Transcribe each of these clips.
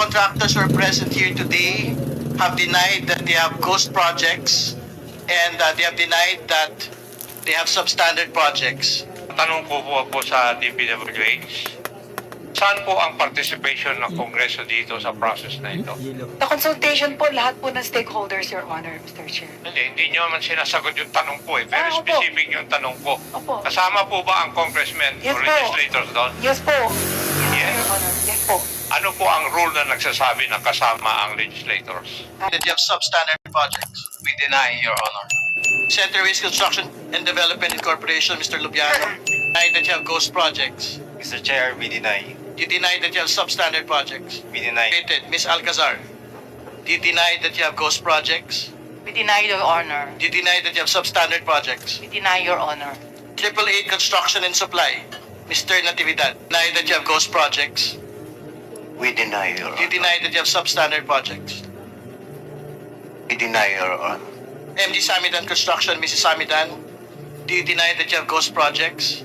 contractors who are present here today have denied that they have ghost projects and they have denied that they have substandard projects. Tanong ko po sa DPWH, saan po ang participation ng Kongreso dito sa process na ito? The consultation po, lahat po ng stakeholders, Your Honor, Mr. Chair. Hindi nyo naman sinasagot yung tanong ko eh. Very Opo. specific yung tanong ko. Opo. Kasama po ba ang congressmen Yes o po. legislators doon? Yes po. Yes. Your Honor. Yes po. Ano po ang rule na nagsasabi na kasama ang legislators? That you have substandard projects. We deny, Your Honor. Centerways Construction and Development Incorporation, Mr. Lubiano, deny that you have ghost projects. Mr. Chair, we deny. You deny that you have substandard projects. We deny. Ms. Alcazar, do you deny that you have ghost projects? We deny, Your Honor. Do you deny that you have substandard projects? We deny, Your Honor. AAA Construction and Supply, Mr. Natividad, deny that you have ghost projects? We deny, Your Do you deny that you have substandard projects? We deny, Your Honor. MG Samidan Construction, Mrs. Samidan, do you deny that you have ghost projects?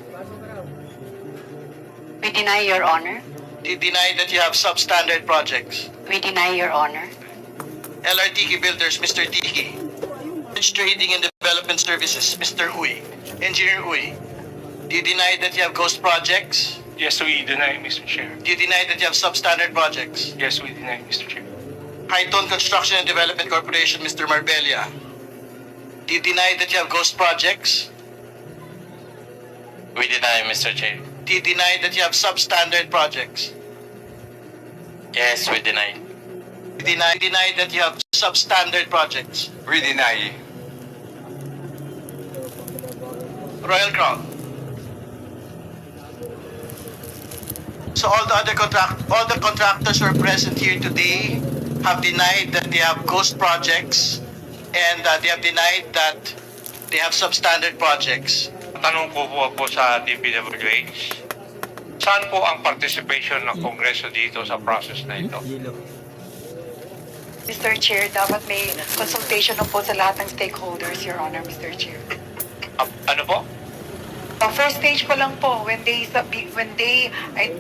We deny, Your Honor. Do you deny that you have substandard projects? We deny, Your Honor. LRTK Builders, Mr. Tiki. Trading and Development Services, Mr. Huy. Engineer Huy, do you deny that you have ghost projects? Yes, we deny, Mr. Chair. Do you deny that you have substandard projects? Yes, we deny, Mr. Chair. Highton Construction and Development Corporation, Mr. Marbella, do you deny that you have ghost projects? We deny, Mr. Chair. Do you deny that you have substandard projects? Yes, we deny. Deny that you have substandard projects. We deny. Royal Crown. So all the contractors who are present here today have denied that they have ghost projects and they have denied that they have substandard projects. Tanong ko po sa DPWH, saan po ang participation ng Kongreso dito sa process na ito? Mr. Chair, dapat may consultation na po sa lahat ng stakeholders, Your Honor, Mr. Chair. Ano po? Ang first stage pa lang po, when they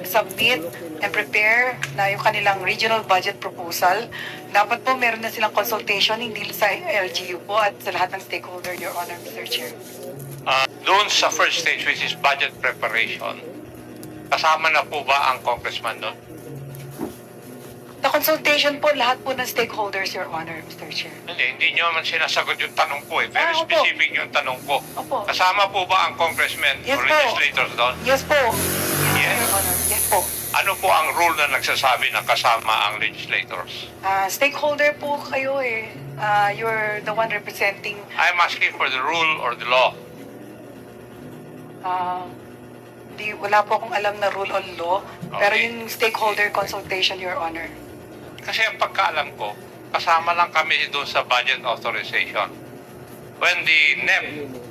submit and prepare na yung kanilang regional budget proposal, dapat po meron na silang consultation, hindi sa LGU po at sa lahat ng stakeholder, Your Honor, Mr. Chair. Doon sa first stage, which is budget preparation, kasama na po ba ang congressman doon? The consultation po, lahat po ng stakeholders, Your Honor, Mr. Chair. Hindi nyo naman sinasagot yung tanong ko eh. Very Opo. specific yung tanong ko. Opo. Kasama po ba ang congressmen Yes o po. legislators doon? Yes po. Yes. Your Honor, yes po. Ano po ang rule na nagsasabi na kasama ang legislators? Stakeholder po kayo eh. You're the one representing I'm asking for the rule or the law. wala po akong alam na rule on law, pero Okay. yung stakeholder consultation, Your Honor. Kasi ang pagkaalam ko, kasama lang kami doon sa budget authorization. When the NEP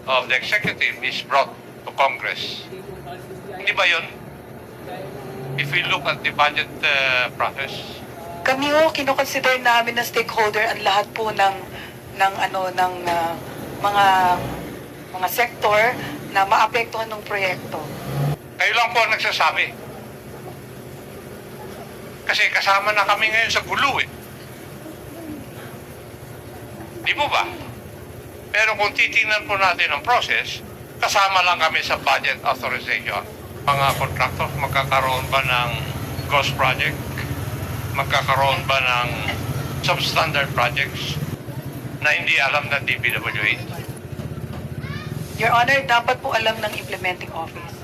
of the executive is brought to Congress. Hindi ba yun? If we look at the budget process, Kami ho, kinoconsider namin na stakeholder ang lahat po ng mga sektor na maapektuhan ng proyekto. kayo lang po ang nagsasabi. Kasi kasama na kami ngayon sa gulo eh. Di po ba? Pero kung titingnan po natin ang process, kasama lang kami sa budget authorization. Mga contractors, magkakaroon ba ng ghost project? Magkakaroon ba ng substandard projects na hindi alam ng DPWH? Your Honor, dapat po alam ng implementing office.